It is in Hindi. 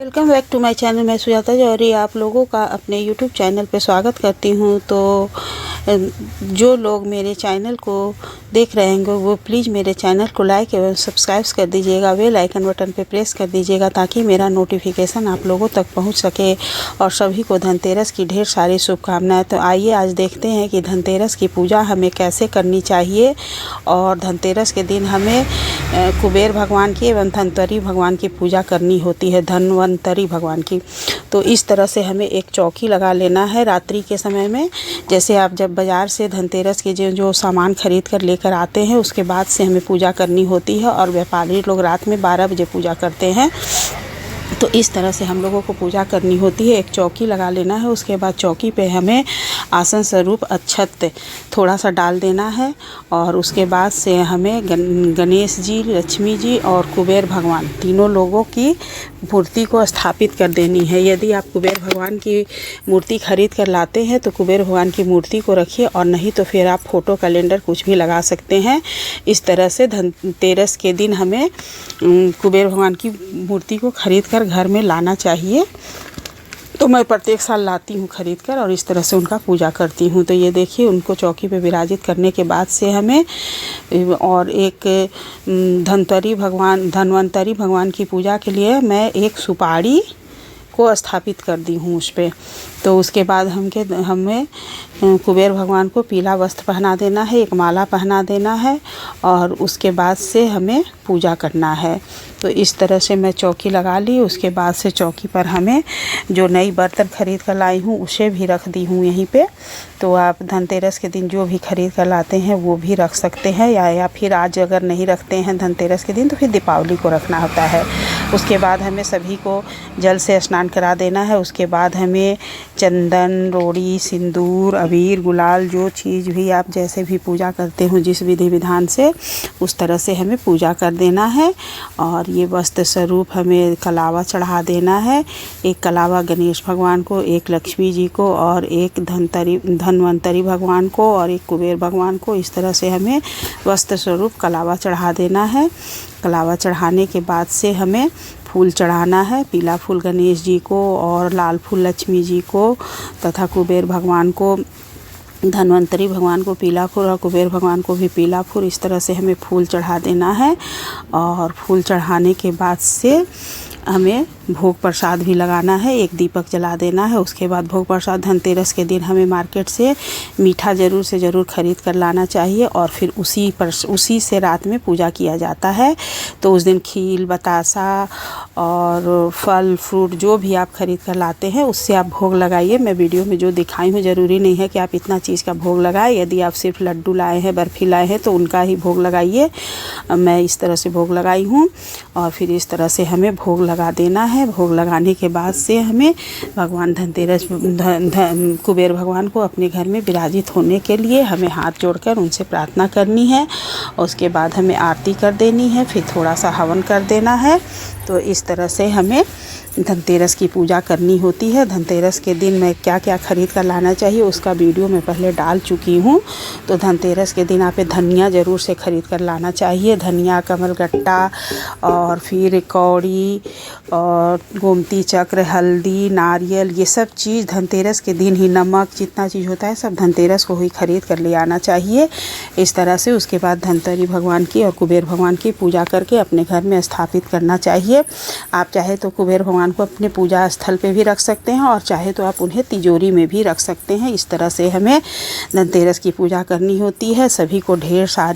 Welcome back to my channel. मैं सुजाता जौहरी आप लोगों का अपने यूट्यूब चैनल पे स्वागत करती हूँ। तो जो लोग मेरे चैनल को देख रहे होंगे वो प्लीज़ मेरे चैनल को लाइक एवं सब्सक्राइब कर दीजिएगा। बेल आइकन बटन पे प्रेस कर दीजिएगा ताकि मेरा नोटिफिकेशन आप लोगों तक पहुँच सके। और सभी को धनतेरस की ढेर सारी शुभकामनाएँ। तो आइए आज देखते हैं कि धनतेरस की पूजा हमें कैसे करनी चाहिए। और धनतेरस के दिन हमें कुबेर भगवान की एवं धनवंतरी भगवान की पूजा करनी होती है, धनवंतरी भगवान की। तो इस तरह से हमें एक चौकी लगा लेना है रात्रि के समय में। जैसे आप जब बाज़ार से धनतेरस के जो सामान खरीद कर लेकर आते हैं उसके बाद से हमें पूजा करनी होती है। और व्यापारी लोग रात में 12 बजे पूजा करते हैं। तो इस तरह से हम लोगों को पूजा करनी होती है। एक चौकी लगा लेना है। उसके बाद चौकी पे हमें आसन स्वरूप अक्षत थोड़ा सा डाल देना है। और उसके बाद से हमें गणेश जी, लक्ष्मी जी और कुबेर भगवान तीनों लोगों की मूर्ति को स्थापित कर देनी है। यदि आप कुबेर भगवान की मूर्ति खरीद कर लाते हैं तो कुबेर भगवान की मूर्ति को रखिए, और नहीं तो फिर आप फ़ोटो कैलेंडर कुछ भी लगा सकते हैं। इस तरह से धनतेरस के दिन हमें कुबेर भगवान की मूर्ति को खरीद कर घर में लाना चाहिए। तो मैं प्रत्येक साल लाती हूँ खरीद कर और इस तरह से उनका पूजा करती हूँ। तो ये देखिए, उनको चौकी पे विराजित करने के बाद से हमें और एक धनवंतरी भगवान की पूजा के लिए मैं एक सुपारी को स्थापित कर दी हूँ उस पर। तो उसके बाद हमें कुबेर भगवान को पीला वस्त्र पहना देना है, एक माला पहना देना है, और उसके बाद से हमें पूजा करना है। तो इस तरह से मैं चौकी लगा ली। उसके बाद से चौकी पर हमें जो नई बर्तन खरीद कर लाई हूँ उसे भी रख दी हूँ यहीं पे। तो आप धनतेरस के दिन जो भी खरीद कर लाते हैं वो भी रख सकते हैं, या फिर आज अगर नहीं रखते हैं धनतेरस के दिन तो फिर दीपावली को रखना होता है। उसके बाद हमें सभी को जल से स्नान करा देना है। उसके बाद हमें चंदन, रोड़ी, सिंदूर, अबीर, गुलाल, जो चीज़ भी आप जैसे भी पूजा करते हो जिस विधि विधान से, उस तरह से हमें पूजा कर देना है। और ये वस्त्र स्वरूप हमें कलावा चढ़ा देना है। एक कलावा गणेश भगवान को, एक लक्ष्मी जी को, और एक धनवंतरी भगवान को, और एक कुबेर भगवान को। इस तरह से हमें वस्त्र स्वरूप कलावा चढ़ा देना है। कलावा चढ़ाने के बाद से हमें फूल चढ़ाना है। पीला फूल गणेश जी को, और लाल फूल लक्ष्मी जी को, तथा कुबेर भगवान को, धनवंतरी भगवान को पीला फूल और कुबेर भगवान को भी पीला फूल। इस तरह से हमें फूल चढ़ा देना है। और फूल चढ़ाने के बाद से हमें भोग प्रसाद भी लगाना है, एक दीपक जला देना है। उसके बाद भोग प्रसाद धनतेरस के दिन हमें मार्केट से मीठा ज़रूर से ज़रूर ख़रीद कर लाना चाहिए। और फिर उसी से रात में पूजा किया जाता है। तो उस दिन खीर, बतासा और फल फ्रूट जो भी आप ख़रीद कर लाते हैं उससे आप भोग लगाइए। मैं वीडियो में जो दिखाई हूँ, ज़रूरी नहीं है कि आप इतना चीज़ का भोग लगाएं। यदि आप सिर्फ लड्डू लाए हैं, बर्फ़ी लाए हैं तो उनका ही भोग लगाइए। मैं इस तरह से भोग लगाई हूँ। और फिर इस तरह से हमें भोग लगा देना है। भोग लगाने के बाद से हमें भगवान कुबेर भगवान को अपने घर में विराजित होने के लिए हमें हाथ जोड़कर उनसे प्रार्थना करनी है। उसके बाद हमें आरती कर देनी है, फिर थोड़ा सा हवन कर देना है। तो इस तरह से हमें धनतेरस की पूजा करनी होती है। धनतेरस के दिन मैं क्या क्या खरीद कर लाना चाहिए उसका वीडियो मैं पहले डाल चुकी हूँ। तो धनतेरस के दिन आप धनिया ज़रूर से ख़रीद कर लाना चाहिए। धनिया, कमलगट्टा, और फिर कौड़ी, और गोमती चक्र, हल्दी, नारियल, ये सब चीज़ धनतेरस के दिन ही, नमक, जितना चीज़ होता है सब धनतेरस को ही खरीद कर ले आना चाहिए। इस तरह से उसके बाद धनवंतरी भगवान की और कुबेर भगवान की पूजा करके अपने घर में स्थापित करना चाहिए। आप चाहे तो कुबेर भगवान को अपने पूजा स्थल पे भी रख सकते हैं, और चाहे तो आप उन्हें तिजोरी में भी रख सकते हैं। इस तरह से हमें धनतेरस की पूजा करनी होती है। सभी को ढेर सारी